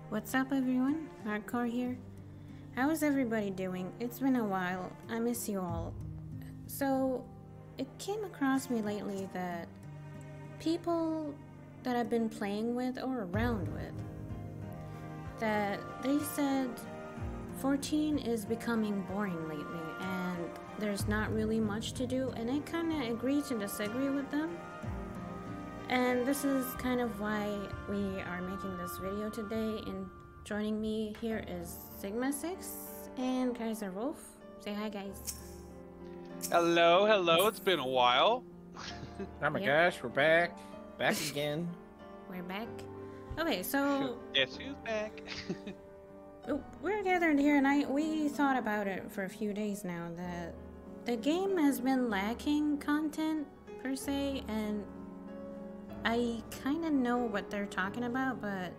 What's up, everyone? Heartcore here. How is everybody doing? It's been a while. I miss you all. So, it came across me lately that people that I've been playing with or around with, that they said 14 is becoming boring lately and there's not really much to do, and I kind of agree to disagree with them. And this is kind of why we are making this video today. And joining me here is Sigma 6 and Kaiser Wolf. Say hi, guys. Hello, it's been a while. Oh my Yep. gosh, we're back. Back again. We're back. Okay, so Guess who's back? we're gathered here, and we thought about it for a few days now that the game has been lacking content per se, and I kind of know what they're talking about, but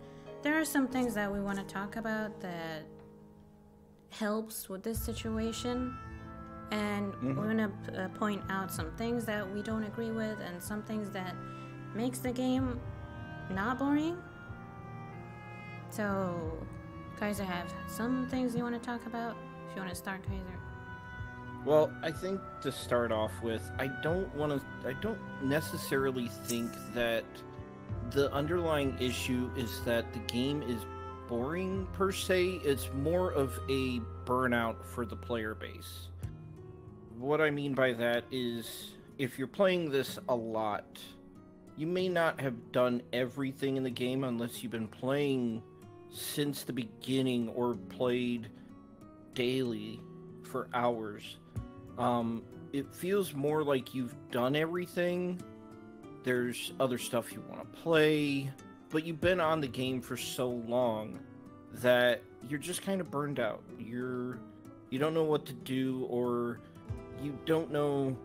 there are some things that we want to talk about that helps with this situation, and we're going to point out some things that we don't agree with and some things that makes the game not boring. So, Kaiser, have some things you want to talk about? If you want to start, Kaiser. Well, I think to start off with, I don't necessarily think that the underlying issue is that the game is boring per se. It's more of a burnout for the player base. What I mean by that is, if you're playing this a lot, you may not have done everything in the game unless you've been playing since the beginning or played daily for hours. It feels more like you've done everything. There's other stuff you want to play, but you've been on the game for so long that you're just kind of burned out. You don't know what to do, or you don't know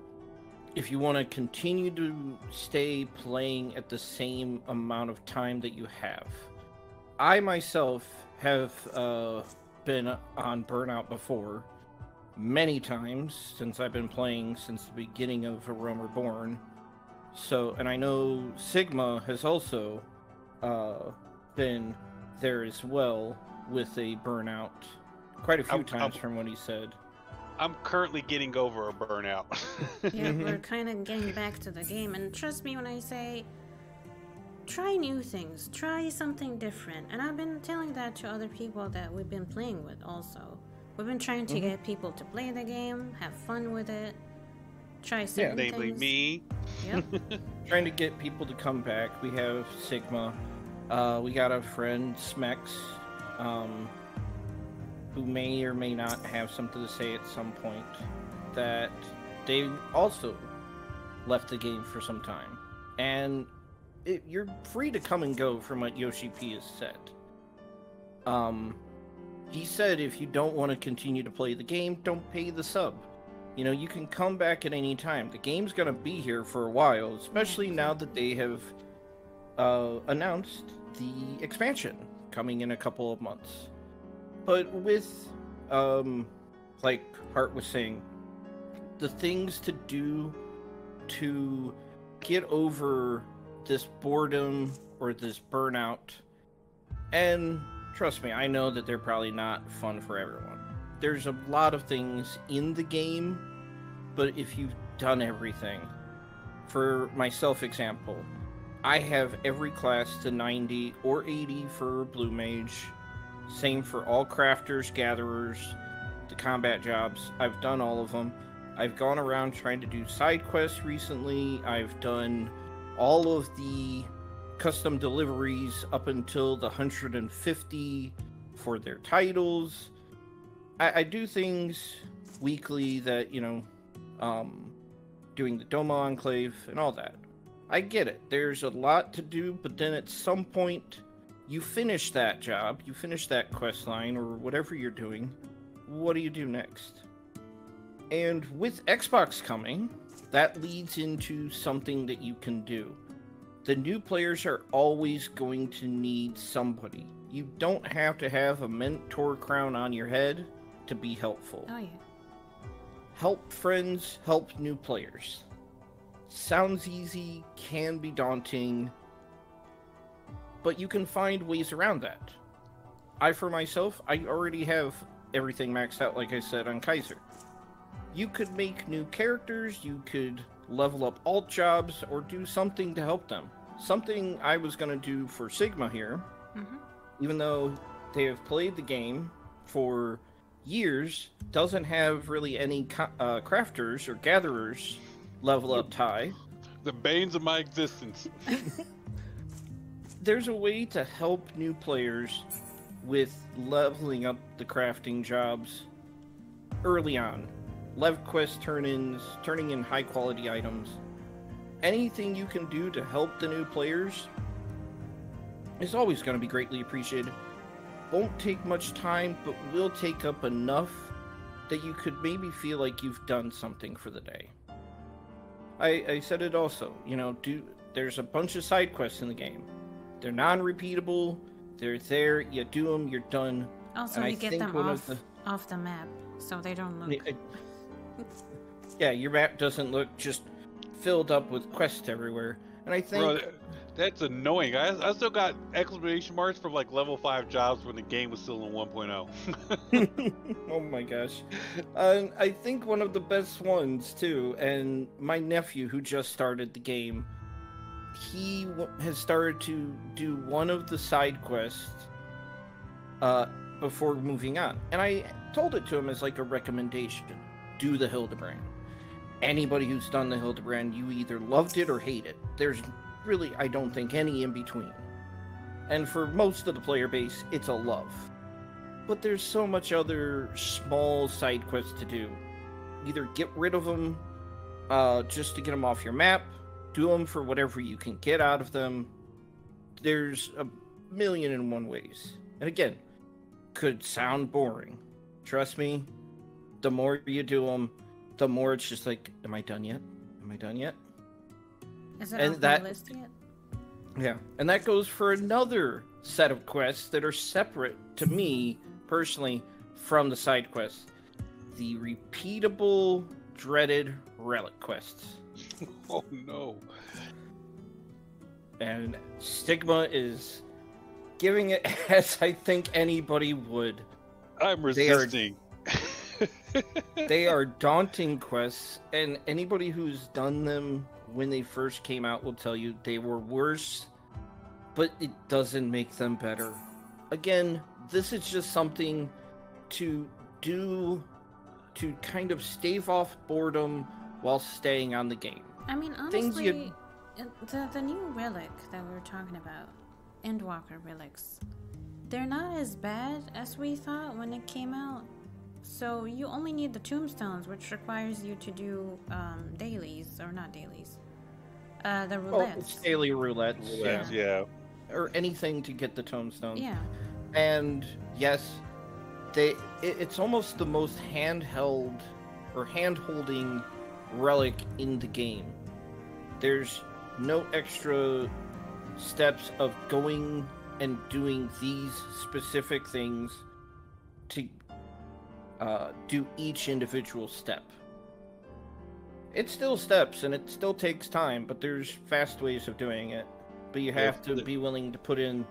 if you want to continue to stay playing at the same amount of time that you have. I myself have been on burnout before many times since I've been playing since the beginning of A Realm Reborn. So, and I know Sigma has also been there as well with a burnout quite a few times from what he said. I'm currently getting over a burnout. Yeah, we're kind of getting back to the game, and trust me when I say try new things, try something different. And I've been telling that to other people that we've been playing with also. We've been trying to get people to play the game, have fun with it, try certain things. Namely me. Yep. Trying to get people to come back. We have Sigma. We got a friend, Smex, who may or may not have something to say at some point, that they also left the game for some time. And you're free to come and go from what Yoshi P has said. He said if you don't want to continue to play the game, don't pay the sub. You know, you can come back at any time. The game's going to be here for a while, especially now that they have announced the expansion coming in a couple of months. But with, like Hart was saying, the things to do to get over this boredom or this burnout, and trust me, I know that they're probably not fun for everyone. There's a lot of things in the game, but if you've done everything, for myself example, I have every class to 90 or 80 for Blue Mage, same for all crafters, gatherers, the combat jobs. I've done all of them. I've gone around trying to do side quests recently. I've done all of the custom deliveries up until the 150 for their titles. I do things weekly that, doing the Doma Enclave and all that. I get it. There's a lot to do, but then at some point, you finish that job, you finish that quest line, or whatever you're doing. What do you do next? And with Xbox coming, that leads into something that you can do. The new players are always going to need somebody. You don't have to have a mentor crown on your head to be helpful. Oh, yeah. Help friends, help new players. Sounds easy, can be daunting, but you can find ways around that. for myself, I already have everything maxed out, like I said, on Kaiser. You could make new characters, you could level up alt jobs, or do something to help them. Something I was going to do for Sigma here, even though they have played the game for years, doesn't have really any crafters or gatherers level up high. The banes of my existence. There's a way to help new players with leveling up the crafting jobs early on. Lev quest turn-ins, turning in high-quality items. Anything you can do to help the new players is always going to be greatly appreciated. Won't take much time, but will take up enough that you could maybe feel like you've done something for the day. I said it also, there's a bunch of side quests in the game. They're non-repeatable, they're there, you do them, you're done. Also, and you get them off the map, so they don't look... Yeah, your map doesn't look just filled up with quests everywhere. And I think... Bro, that's annoying. I still got exclamation marks from like level 5 jobs when the game was still in 1.0. Oh my gosh. I think one of the best ones too, and my nephew who just started the game, he has started to do one of the side quests before moving on. And I told it to him as like a recommendation. Do the Hildebrand. Anybody who's done the Hildebrand, you either loved it or hate it. There's really, I don't think, any in between. And for most of the player base, it's a love. But there's so much other small side quests to do. Either get rid of them just to get them off your map, do them for whatever you can get out of them. There's a million and one ways. And again, could sound boring. Trust me, the more you do them, the more it's just like, am I done yet? Am I done yet? Is it on my list yet? Yeah, and that goes for another set of quests that are separate to me, personally, from the side quests. The repeatable, dreaded relic quests. Oh no. And Stigma is giving it as I think anybody would. I'm resisting. They are daunting quests, and anybody who's done them when they first came out will tell you they were worse, but it doesn't make them better. Again, this is just something to do to kind of stave off boredom while staying on the game. I mean, honestly, the new relic that we were talking about, Endwalker relics, they're not as bad as we thought when it came out. So you only need the tombstones, which requires you to do dailies, or not dailies. The roulettes. Oh, it's daily roulettes. Yeah. Or anything to get the tombstone. Yeah. And yes, it's almost the most handheld or hand-holding relic in the game. There's no extra steps of going and doing these specific things to do each individual step. It's still steps and it still takes time, but there's fast ways of doing it. But you have to be willing to put in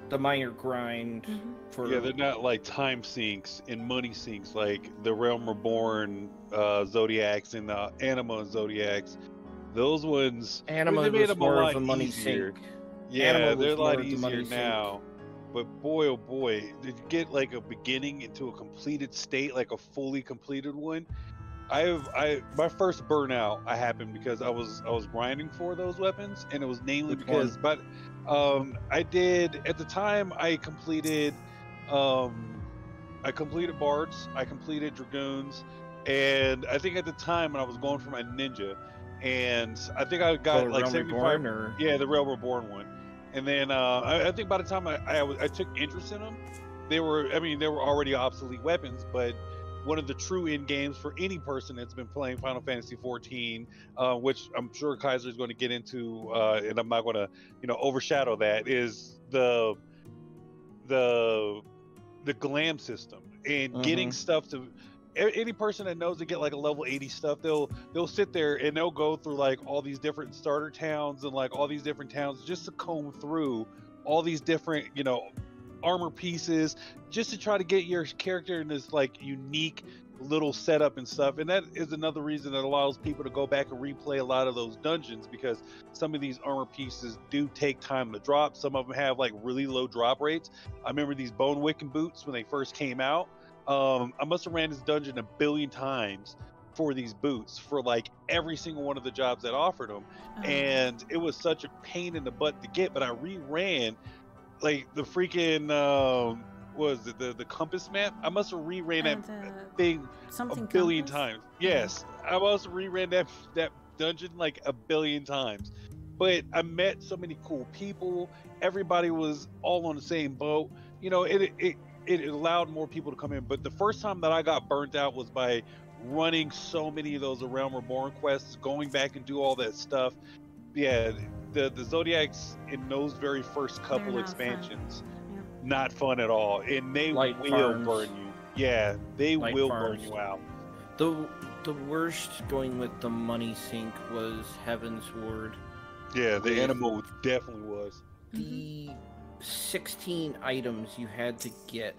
the minor grind for... Yeah, they're not like time sinks and money sinks like the Realm Reborn Zodiacs and the Anima Zodiacs. Those ones... Anima they made was them more a lot of a money easier. sink. Yeah, they're a lot easier now. But boy, oh boy, did you get like a beginning into a completed state, like a fully completed one? My first burnout happened because I was grinding for those weapons, and it was namely because I did at the time I completed bards, I completed dragoons, and I think at the time when I was going for my ninja, and I think I got like 75. Yeah, the Realm Reborn one. And then I think by the time I took interest in them, they were already obsolete weapons. But one of the true end games for any person that's been playing Final Fantasy XIV, which I'm sure Kaiser is going to get into, and I'm not going to overshadow that, is the glam system and getting stuff to. Any person that knows to get like a level 80 stuff, they'll sit there and they'll go through like all these different starter towns and like all these different towns just to comb through all these different armor pieces, just to try to get your character in this like unique little setup and stuff. And that is another reason that allows people to go back and replay a lot of those dungeons, because some of these armor pieces do take time to drop. Some of them have like really low drop rates. I remember these bone wicking boots when they first came out. I must have ran this dungeon 1 billion times for these boots, for like every single one of the jobs that offered them. And it was such a pain in the butt to get, but I reran like the freaking was it the compass map? I must have reran that thing 1 billion times. Yes, I must have reran that dungeon like 1 billion times. But I met so many cool people. Everybody was all on the same boat. You know, it allowed more people to come in. But the first time that I got burnt out was by running so many of those Realm Reborn quests, going back and do all that stuff. Yeah, the Zodiacs in those very first couple expansions, not fun at all, and they will burn you. Yeah, they will burn you out. The worst going with the money sink was Heaven's Ward. Yeah, the animal definitely was. The 16 items you had to get,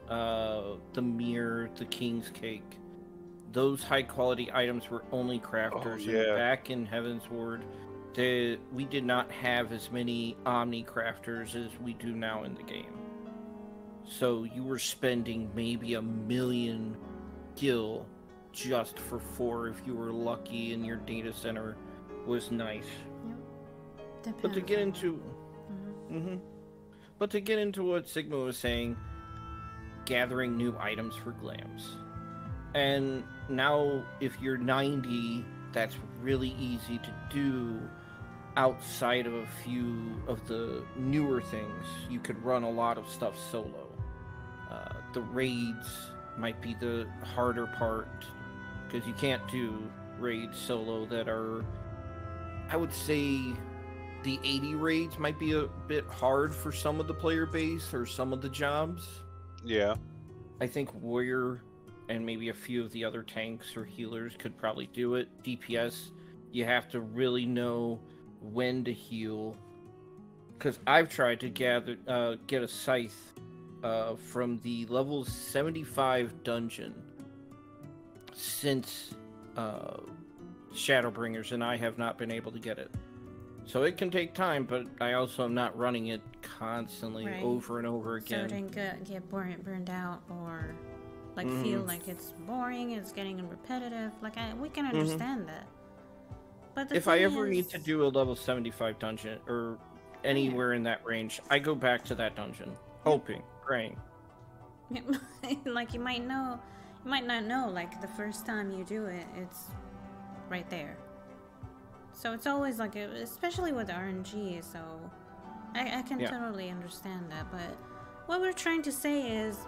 the mirror, the king's cake, those high quality items were only crafters. And back in Heaven's Ward, we did not have as many Omni crafters as we do now in the game. So you were spending maybe 1 million gil just for 4 if you were lucky and your data center was nice. Yep. But to get into But to get into what Sigma was saying, gathering new items for glams. And now if you're 90, that's really easy to do. Outside of a few of the newer things, you could run a lot of stuff solo. The raids might be the harder part, because you can't do raids solo that are, I would say, the 80 raids might be a bit hard for some of the player base or some of the jobs. Yeah. I think Warrior and maybe a few of the other tanks or healers could probably do it. DPS, you have to really know when to heal, because I've tried to get a scythe from the level 75 dungeon since Shadowbringers, and I have not been able to get it. So it can take time, but I also am not running it constantly over and over again. So it didn't get burned out or like feel like it's boring, it's getting repetitive. Like we can understand that. But if I ever need to do a level 75 dungeon or anywhere in that range, I go back to that dungeon, hoping, praying. Like you might not know. Like the first time you do it, it's right there. So it's always like, especially with RNG. So I can totally understand that. But what we're trying to say is,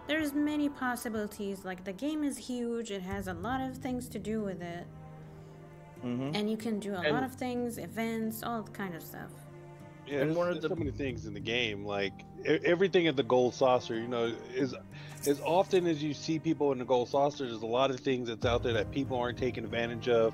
there's many possibilities. Like the game is huge. It has a lot of things to do with it. And you can do a lot of things, events, all kind of stuff. Yeah, and there's so many things in the game. Like everything at the Gold Saucer, you know, is as often as you see people in the Gold Saucer, there's a lot of things that's out there that people aren't taking advantage of.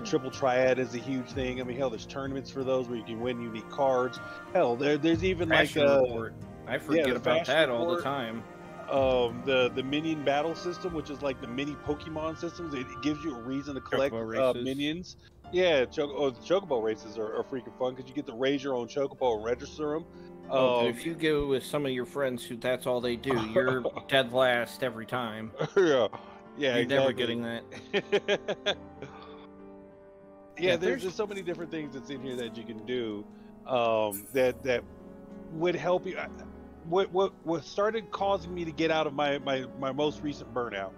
Triple Triad is a huge thing. I mean, hell, there's tournaments for those where you can win unique cards. Hell, there's even Fashion Report. I forget about that all the time. The minion battle system, which is like the mini Pokemon systems. It gives you a reason to collect minions. Yeah, the Chocobo races are freaking fun, because you get to raise your own Chocobo and register them. If you go with some of your friends who that's all they do, you're dead last every time. Yeah, you're never getting that. There's just so many different things that's in here that you can do that would help you. What started causing me to get out of my most recent burnout,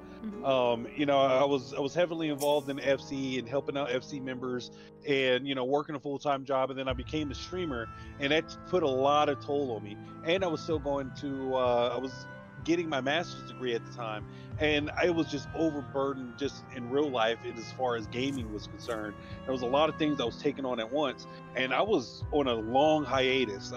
you know, I was heavily involved in FC and helping out FC members, and you know, working a full-time job, and then I became a streamer, and that put a lot of toll on me. And I was still going to I was getting my master's degree at the time, and I was just overburdened just in real life, and as far as gaming was concerned, there was a lot of things I was taking on at once, and I was on a long hiatus.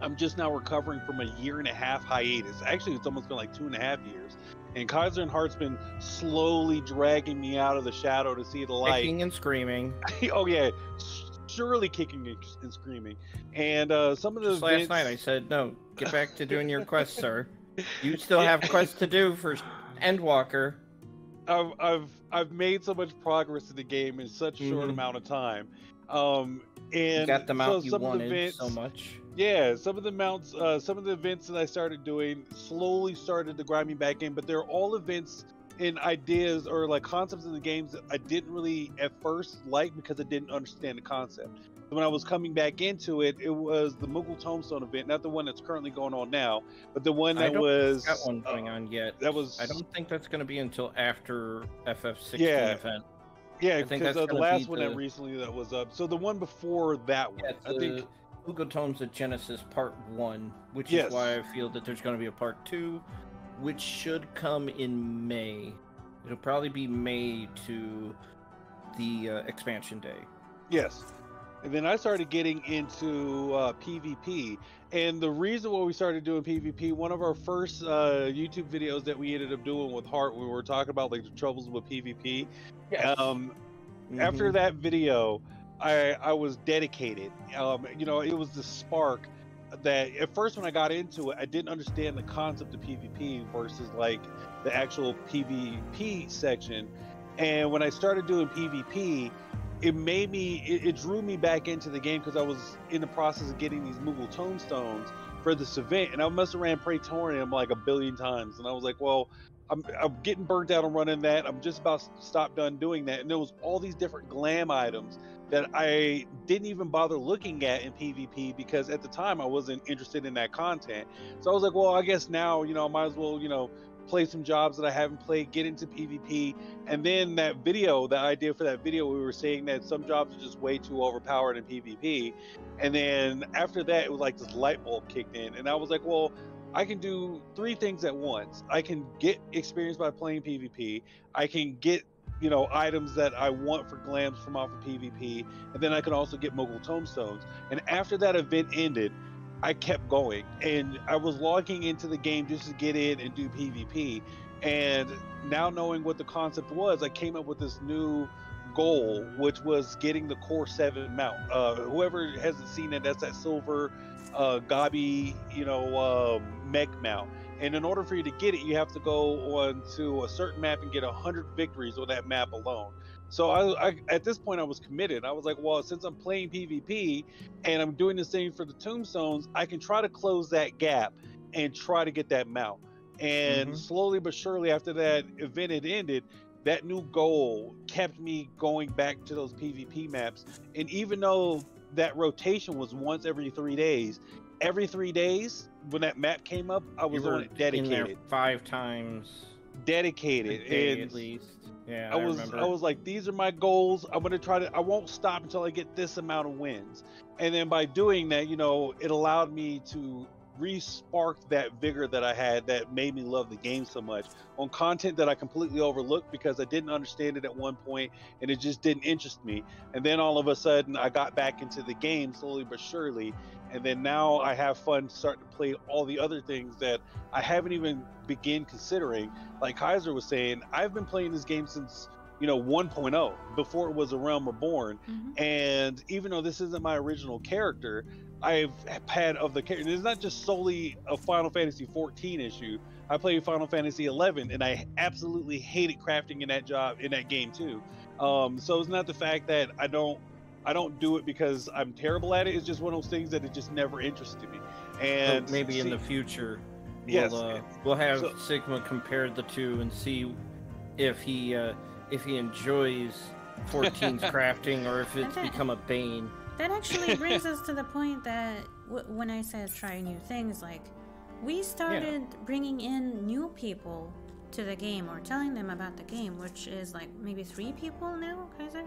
I'm just now recovering from a 1.5 year hiatus. Actually, it's almost been like 2.5 years. And Kaiser and Heart's been slowly dragging me out of the shadow to see the light. Kicking and screaming. Oh yeah, surely kicking and screaming. And some of the events... last night I said, no, get back to doing your quest, sir. You still have quests to do for Endwalker. I've made so much progress in the game in such a short amount of time. And you got the mount so you wanted so much. Yeah, some of the mounts, some of the events that I started doing slowly started to grind me back in, but they're all events and ideas or like concepts in the games that I didn't really at first like because I didn't understand the concept. When I was coming back into it, it was the Moogle Tombstone event, not the one that's currently going on now, but the one that was... that one going on yet. That was... I don't think that's going to be until after FF16 event. Yeah, because the last one that recently that was up. So the one before that one, I think... Moogle Tomes of Genesis Part 1, which is why I feel that there's going to be a Part 2, which should come in May. It'll probably be May to the expansion day. Yes. And then I started getting into PvP. And the reason why we started doing PvP, one of our first YouTube videos that we ended up doing with Heart, when we were talking about like the troubles with PvP. Yes. After that video, I was dedicated. You know, it was the spark that at first when I got into it, I didn't understand the concept of PvP versus like the actual PvP section. And when I started doing PvP, it drew me back into the game because I was in the process of getting these Moogle Tombstones for this event, and I must have ran Praetorium like a billion times, and I was like, well, I'm getting burnt out on running that. I'm just about to stop done doing that. And there was all these different glam items that I didn't even bother looking at in PvP because at the time I wasn't interested in that content. So I was like, well, I guess now, you know, I might as well, you know, play some jobs that I haven't played, get into PvP. And then that video, the idea for that video, we were saying that some jobs are just way too overpowered in PvP. And then after that, it was like this light bulb kicked in. And I was like, well, I can do 3 things at once. I can get experience by playing PvP. I can get, you know, items that I want for glams from off of PvP. And then I can also get Moogle Tombstones. And after that event ended, I kept going, and I was logging into the game just to get in and do PvP. And now knowing what the concept was, I came up with this new goal, which was getting the Core 7 mount. Whoever hasn't seen it, that's that silver Gabi, you know, mech mount. And in order for you to get it, you have to go on to a certain map and get 100 victories on that map alone. So I at this point I was committed. I was like, well, since I'm playing PvP and I'm doing this thing for the tombstones, I can try to close that gap and try to get that mount. And slowly but surely after that event had ended, that new goal kept me going back to those PvP maps. And even though that rotation was once every 3 days, every 3 days when that map came up, I was on it dedicated. In there 5 times. Dedicated. And at least. Yeah, I remember. I was like, these are my goals. I'm gonna try to. I won't stop until I get this amount of wins. And then by doing that, you know, it allowed me to re-spark that vigor that I had that made me love the game so much on content that I completely overlooked because I didn't understand it at one point and it just didn't interest me. And then all of a sudden, I got back into the game slowly but surely. And then now I have fun starting to play all the other things that I haven't even begun considering. Like Kaiser was saying, I've been playing this game since, you know, 1.0, before it was A Realm Reborn. And even though this isn't my original character, I've had of the character. It's not just solely a Final Fantasy 14 issue. I played Final Fantasy 11, and I absolutely hated crafting in that game too. So it's not the fact that I don't do it because I'm terrible at it. It's just one of those things that it just never interested me. And maybe in the future, we'll have Sigma compare the two and see if he enjoys 14's crafting or if it's become a bane. That actually brings us to the point that when I said try new things, like we started bringing in new people to the game or telling them about the game, which is like maybe 3 people now, Kaiser?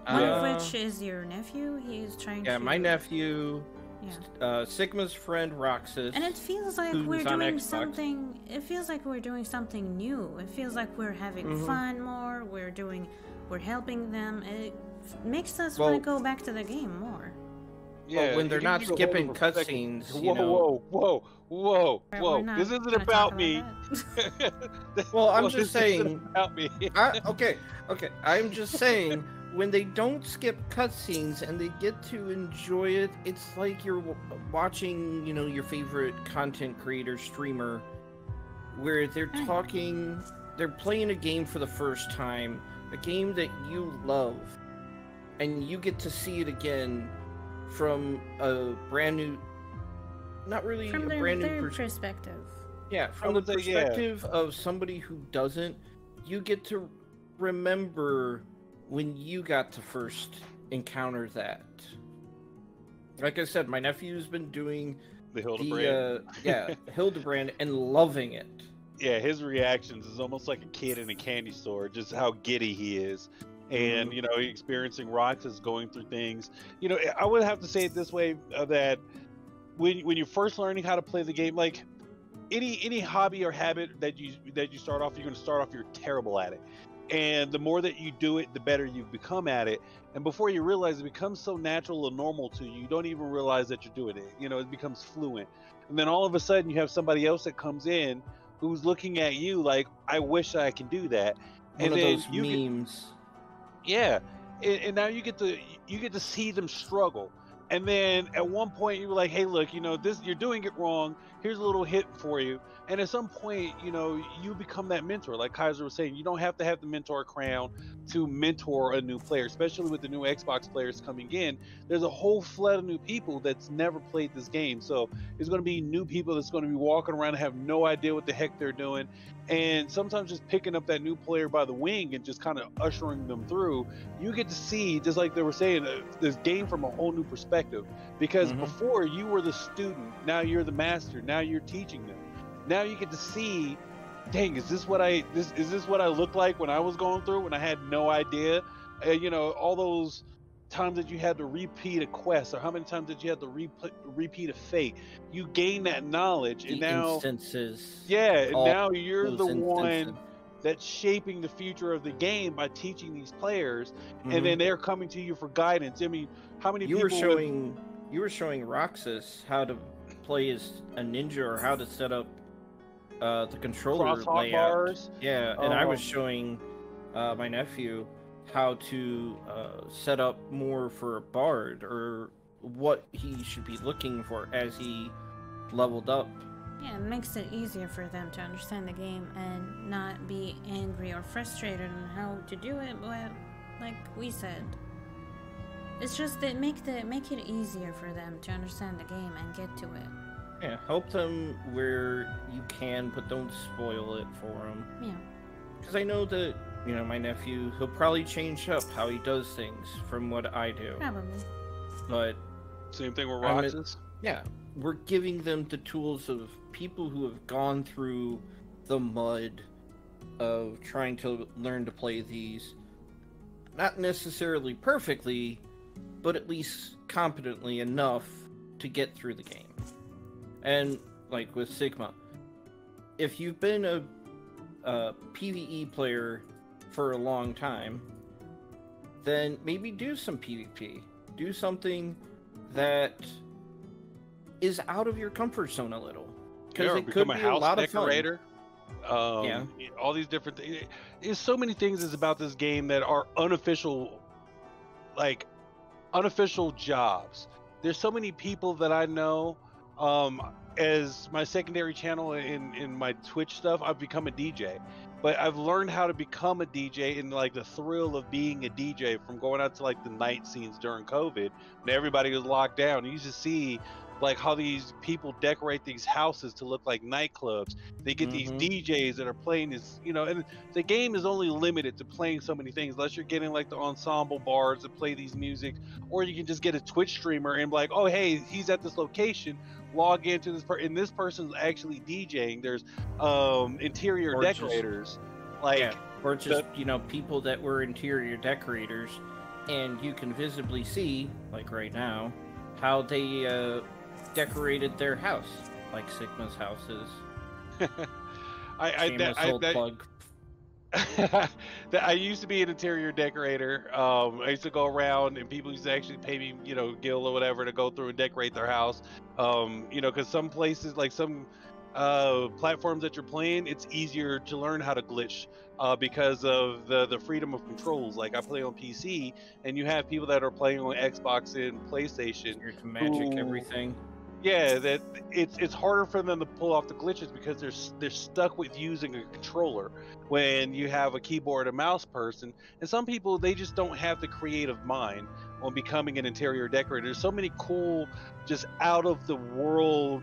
One of which is your nephew. He's trying to... Yeah, my nephew, Sigma's friend Roxas. And it feels like we're doing something... It feels like we're doing something new. It feels like we're having fun more. We're helping them. It makes us want to go back to the game more. Yeah, well, when they're not skipping cutscenes, you know... Whoa. This isn't about me. Well, I'm just saying... about me. Okay. I'm just saying... when they don't skip cutscenes and they get to enjoy it, it's like you're watching, you know, your favorite content creator, streamer, where they're talking, they're playing a game for the first time, a game that you love, and you get to see it again from a brand new, not really from a brand new perspective. Yeah, from the perspective of somebody who doesn't, you get to remember when you got to first encounter that. Like I said, my nephew's been doing the Hildebrand. Hildebrand and loving it. Yeah, his reactions is almost like a kid in a candy store, just how giddy he is. And, you know, experiencing Roxas, going through things. You know, I would have to say it this way, that when you're first learning how to play the game, like any hobby or habit that you start off, you're going to start off, you're terrible at it. And the more that you do it, the better you become at it. And before you realize, it becomes so natural and normal to you, you don't even realize that you're doing it. You know, it becomes fluent. And then all of a sudden you have somebody else that comes in who's looking at you like, I wish I can do that. One of those memes. And now you get to see them struggle. And then at one point you were like, hey, look, you know, this, you're doing it wrong. Here's a little hit for you. And at some point, you know, you become that mentor. Like Kaiser was saying, you don't have to have the mentor crown to mentor a new player, especially with the new Xbox players coming in. There's a whole flood of new people that's never played this game. So there's going to be new people that's going to be walking around and have no idea what the heck they're doing. And sometimes just picking up that new player by the wing and just kind of ushering them through, you get to see, just like they were saying, this game from a whole new perspective. Because before you were the student, now you're the master, now you're teaching them. Now you get to see, dang, is this what I looked like when I was going through, when I had no idea? You know, all those times that you had to repeat a quest, or how many times that you had to repeat a fate. You gain that knowledge, and now instances. Yeah, and now you're the one that's shaping the future of the game by teaching these players, and then they're coming to you for guidance. I mean, how many you were showing Roxas how to play as a ninja, or how to set up the controller layout. Bars. Yeah, and I was showing my nephew how to set up more for a bard, or what he should be looking for as he leveled up. Yeah, it makes it easier for them to understand the game and not be angry or frustrated on how to do it. But like we said, it's just that make it easier for them to understand the game and get to it. Yeah, help them where you can, but don't spoil it for them. Yeah. Because I know that, you know, my nephew, he'll probably change up how he does things from what I do. Probably. But same thing with Roxas. Yeah, we're giving them the tools of people who have gone through the mud of trying to learn to play these. Not necessarily perfectly, but at least competently enough to get through the game. And like with Sigma, if you've been a PvE player for a long time, then maybe do some PvP. Do something that is out of your comfort zone a little. Because it could be a lot of fun. All these different things. There's so many things about this game that are unofficial jobs. There's so many people that I know. As my secondary channel in my Twitch stuff, I've become a DJ. But I've learned how to become a DJ, and like the thrill of being a DJ from going out to like the night scenes during COVID when everybody was locked down. You used to see like how these people decorate these houses to look like nightclubs. They get these DJs that are playing this, you know, and the game is only limited to playing so many things, unless you're getting like the ensemble bars that play these music, or you can just get a Twitch streamer and be like, oh, hey, he's at this location, log into this and this person's actually DJing. There's interior decorators, or just you know, people that were interior decorators, and you can visibly see, like right now, how they decorated their house, like Sigma's house is. Plug. I used to be an interior decorator. I used to go around, and people used to actually pay me, you know, Gil or whatever, to go through and decorate their house. You know, because some places, like some platforms that you're playing, it's easier to learn how to glitch because of the freedom of controls. Like I play on PC, and you have people that are playing on Xbox and PlayStation. You can magic everything. Yeah, that it's harder for them to pull off the glitches because they're stuck with using a controller when you have a keyboard and mouse person. And some people, they just don't have the creative mind on becoming an interior decorator. There's so many cool, just out of the world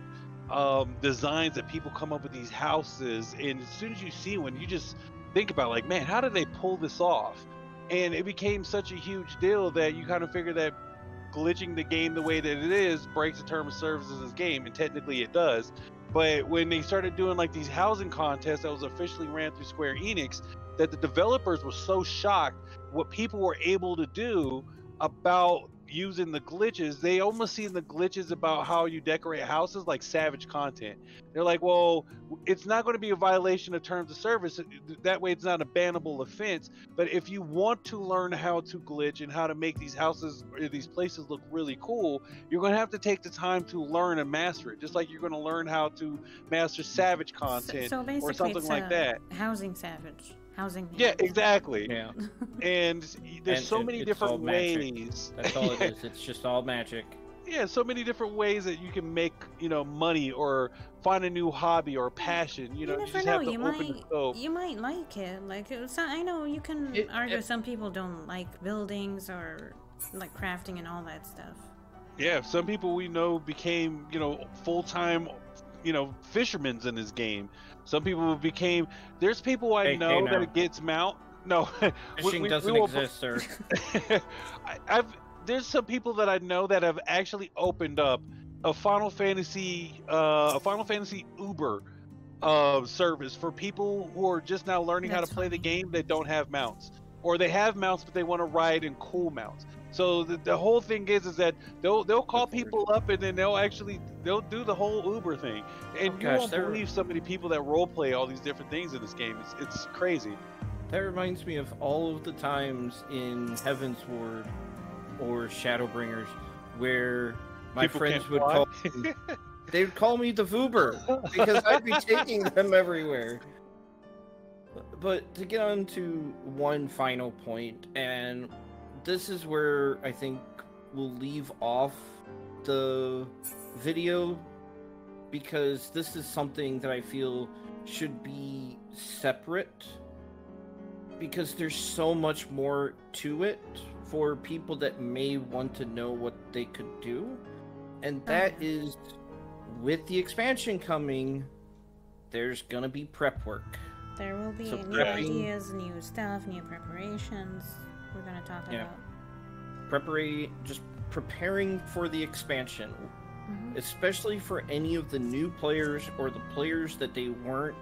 designs that people come up with these houses, and as soon as you see one, you just think about like, man, how did they pull this off? And it became such a huge deal that you kind of figure that glitching the game the way that it is breaks the term of service of this game, and technically it does. But when they started doing like these housing contests that was officially ran through Square Enix, that the developers were so shocked what people were able to do about using the glitches. They almost see the glitches about how you decorate houses like savage content. They're like, well, it's not going to be a violation of terms of service, that way it's not a bannable offense. But if you want to learn how to glitch and how to make these houses or these places look really cool, you're going to have to take the time to learn and master it, just like you're going to learn how to master savage content so or something like that. Housing savage. Housing. Yeah, exactly. Yeah. And there's so many different ways. That's all it is. It's just all magic. Yeah, so many different ways that you can make, money or find a new hobby or passion. You just have to open the scope. You might like it. Like, I know you can argue some people don't like buildings or like crafting and all that stuff. Yeah, some people we know became, full-time, fishermen in this game. Some people became. There's people I know that it gets mount. No, fishing doesn't exist, sir. There's some people that I know that have actually opened up a Final Fantasy Uber service for people who are just now learning how to play the game that don't have mounts, or they have mounts but they want to ride in cool mounts. So the whole thing is that they'll call people up, and then they'll do the whole Uber thing, and you won't believe so many people that role play all these different things in this game. It's crazy. That reminds me of all of the times in Heaven's Ward or Shadowbringers where my friends would call me, they would call me the Voober because I'd be taking them everywhere. But to get on to one final point, and this is where I think we'll leave off the video, because this is something that I feel should be separate, because there's so much more to it for people that may want to know what they could do. And that is, with the expansion coming, there's gonna be prep work. There will be new ideas, new stuff, new preparations we're gonna talk about. Just preparing for the expansion, especially for any of the new players or the players that they weren't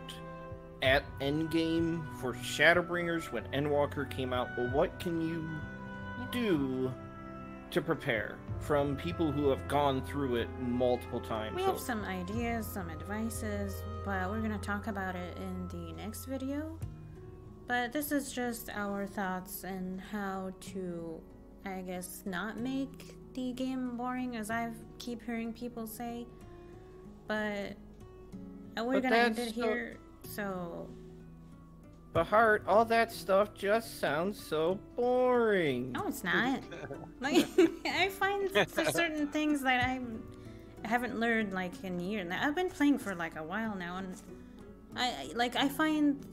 at Endgame for Shadowbringers when Endwalker came out. Well, what can you do to prepare from people who have gone through it multiple times? We have some ideas, some advices, but we're going to talk about it in the next video. But this is just our thoughts and how to, I guess, not make the game boring, as I keep hearing people say. But we're going to end it here, so... But Heart, all that stuff just sounds so boring. No, it's not. Like, I find certain things that I haven't learned like in years. I've been playing for like a while now, and I find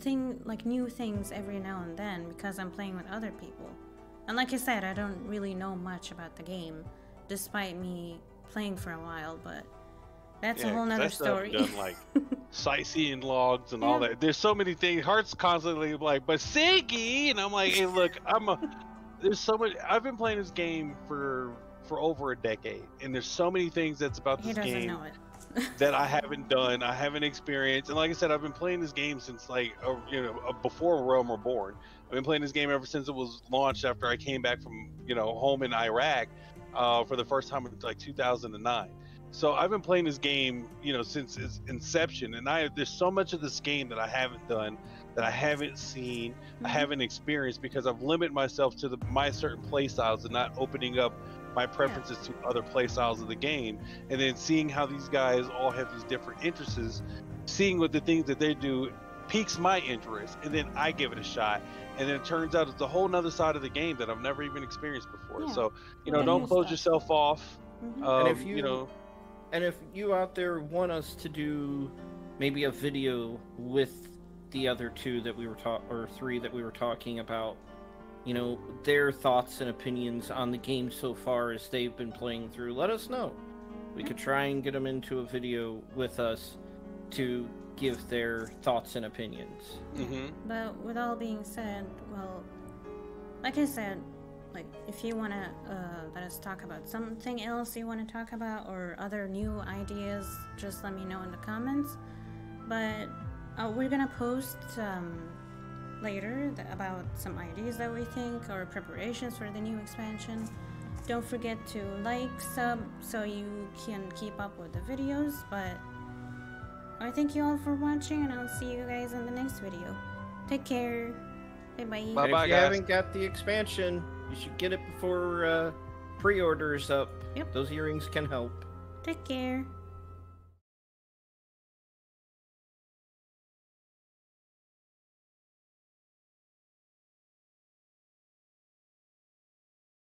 new things every now and then because I'm playing with other people. And like I said, I don't really know much about the game, despite me playing for a while. But that's a whole nother story. Done, like sightseeing logs and all that. There's so many things. Heart's constantly like, but Siggy, and I'm like, hey, look, there's so much. I've been playing this game for over a decade, and there's so many things that's about this game that I haven't done, I haven't experienced. And like I said, I've been playing this game since before Realm Reborn. I've been playing this game ever since it was launched after I came back from home in Iraq for the first time in like 2009. So I've been playing this game, since its inception, and there's so much of this game that I haven't done, that I haven't seen, I haven't experienced, because I've limited myself to my certain play styles and not opening up my preferences to other play styles of the game, and then seeing how these guys all have these different interests, seeing what the things that they do piques my interest, and then I give it a shot, and then it turns out it's a whole nother side of the game that I've never even experienced before. So don't close yourself off. And if and if you out there want us to do maybe a video with the other two that we were or three that we were talking about, their thoughts and opinions on the game so far as they've been playing through, let us know. We could try and get them into a video with us to give their thoughts and opinions. But with all being said, well, like I said, like if you want to let us talk about something else you want to talk about or other new ideas, just let me know in the comments. But we're gonna post later about some ideas that we think or preparations for the new expansion. Don't forget to like, sub, so you can keep up with the videos. But I thank you all for watching, and I'll see you guys in the next video. Take care. Bye-bye. Bye-bye, if you haven't got the expansion, you should get it before pre-orders up. Yep. Those earrings can help. Take care.